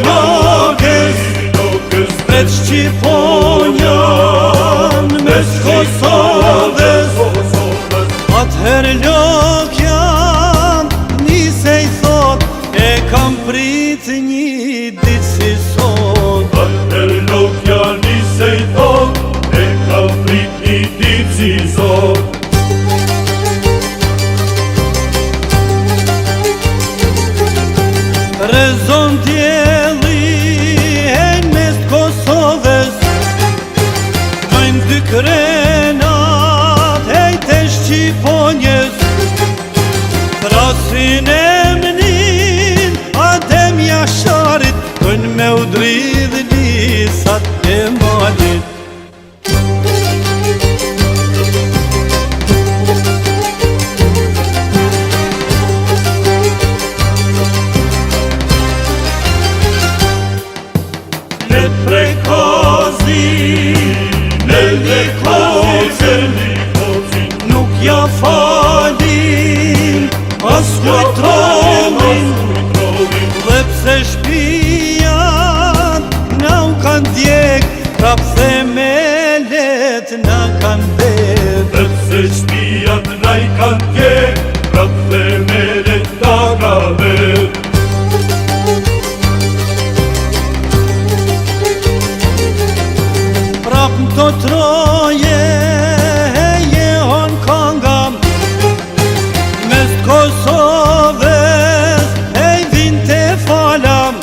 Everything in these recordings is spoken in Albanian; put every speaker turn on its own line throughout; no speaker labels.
Lokës Pret Shqiponjan mes Kosovës Atëher Lokjan nisej thot e kam prit një ditë si sot
Atëher Lokjan nisej thot e kam prit një ditë si sot
Rezon djeli hejn mes Kosovës Nojnë dy krenat hejt e Shqiponjës Trasin e mnin Adem Jasharit Kën me u dridh lisat e malit
Në prekozin
Nuk ja falin as kujtrollin Dhe pse shpijat na u kan djek Prap themelet na kan dek
Dhe pse shpijat na i kan djek Prap themelet na kan dek
Prap m'to troje je Hong Kongam Mes Kosovës hej vinte falam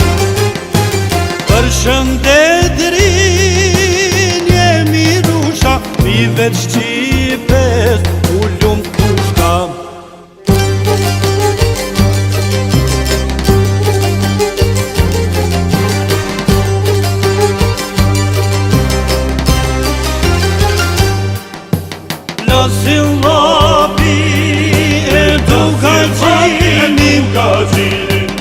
Për shëndetërin jemi rusha Mi veç Shqipes ullum kushka Lasin lapi e du gajinin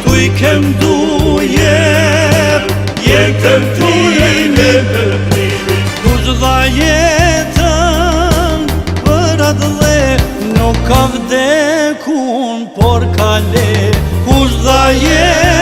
Tu i kem du jep jetën trimin Kush dha jetën për atë dhe Nuk ka vdekun por ka le Kush dha jetën